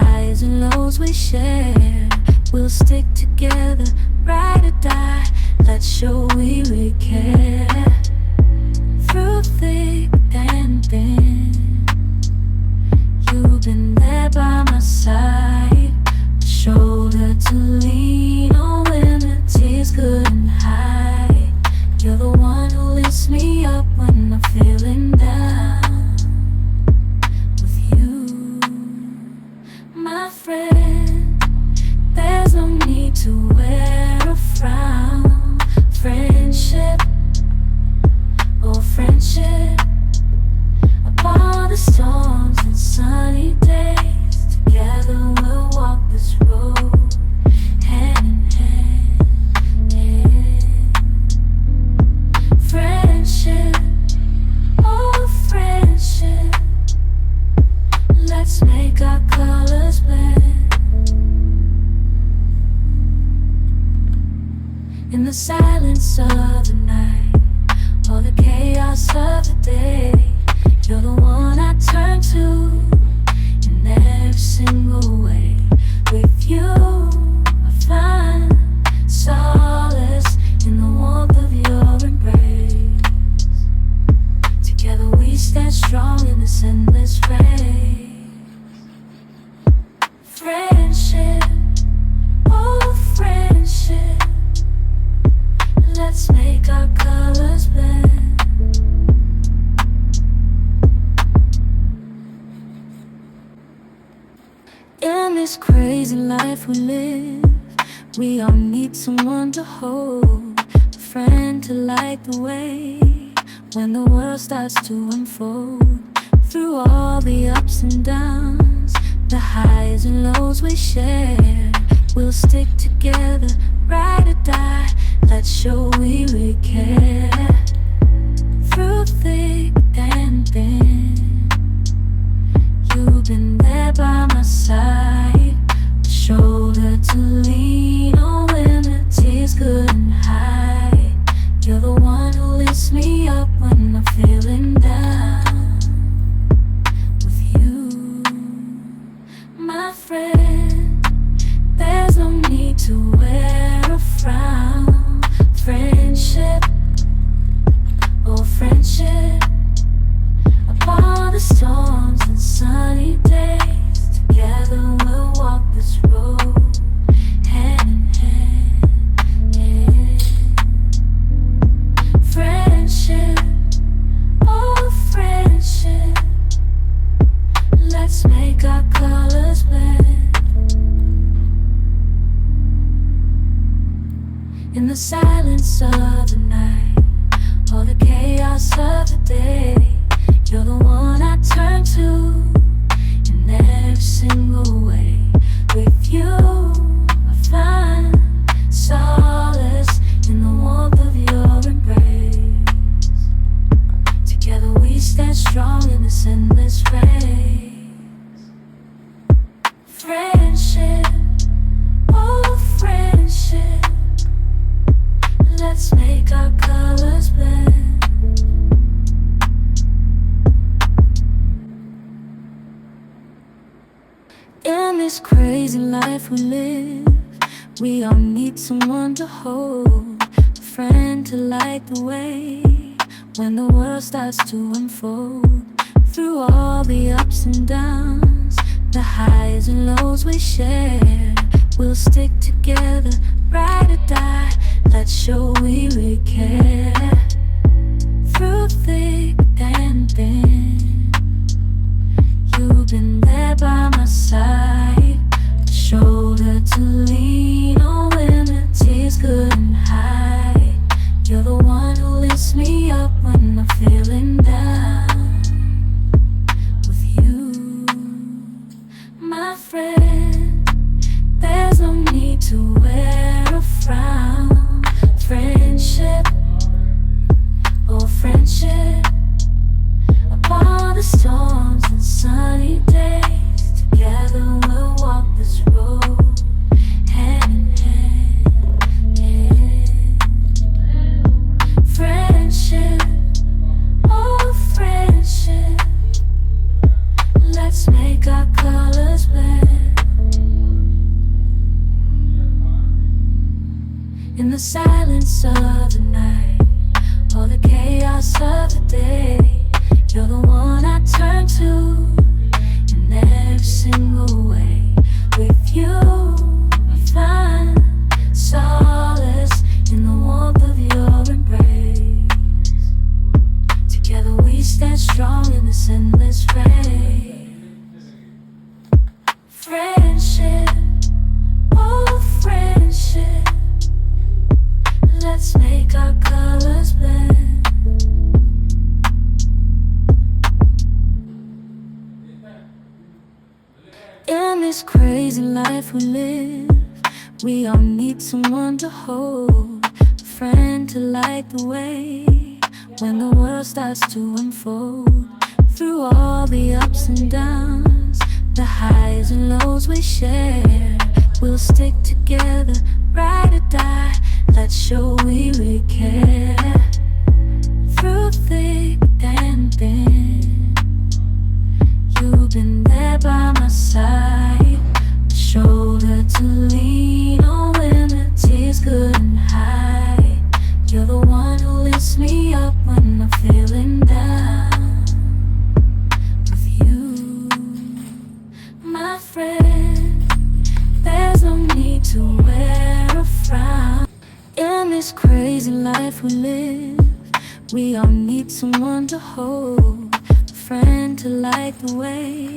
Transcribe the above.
highs and lows we share. We'll stick together, ride or die. Let's show we really care. Through thick and thin, you've been there by my side, a shoulder to lean on when the tears couldn't hide. You're the one who lifts me up when I'm feeling down. With you, my friend, there's no need to wear a frown. Friendship, oh friendship, upon the storms and sunny days, together we'll walk this road, hand in hand. Friendship, oh friendship, let's make our colors blend. In the silence of the night, or the chaos of the day, you're the one I turn to in every single way. With you, I find solace in the warmth of your embrace. Together we stand strong in this endless race. Friendship, oh friendship, let's make our colors blend. In this crazy life we live, we all need someone to hold, a friend to light the way when the world starts to unfold. Through all the ups and downs, the highs and lows we share, we'll stick together, ride or die. Let's show we really care. Through thick and thin, you've been there by my side, a shoulder to lean on when the tears couldn't hide. You're the one who lifts me up when I'm feeling down. With you, my friend, there's no need to wear a frown. Friendship, oh friendship, upon the storms and sunny days, together we'll walk this road, hand in hand. Friendship, oh friendship, let's make our colors blend. In the silence of the night, or the chaos of the day, you're the one I turn to in every single way. With you, I find solace in the warmth of your embrace. Together we stand strong in this endless race. Friendship, oh friendship, let's make our colors blend. In this crazy life we live, we all need someone to hold, a friend to light the way when the world starts to unfold. Through all the ups and downs, the highs and lows we share, we'll stick together, ride or die. Let's show we really care. Through thick and thin, you've been there by my side, a shoulder to lean on when the tears couldn't hide. You're the one who lifts me up when I'm feeling down. With you, my friend, there's no need to wear a frown. Friendship, oh friendship, upon the storms and sunny days, together the silence of the night, or the chaos of the day, you're the one I turn to in every single way. With you, I find solace in the warmth of your embrace. Together we stand strong in this endless race. Friendship, oh friendship, let's make our colors blend. In this crazy life we live, we all need someone to hold, a friend to light the way when the world starts to unfold. Through all the ups and downs, the highs and lows we share, we'll stick together, ride or die. Let's show we really care. Through thick and thin, you've been there by my side, a shoulder to lean on when the tears couldn't hide. You're the one who lifts me up when I'm feeling down. With you, my friend, there's no need to wear a frown. In this crazy life we live, we all need someone to hold, a friend to light the way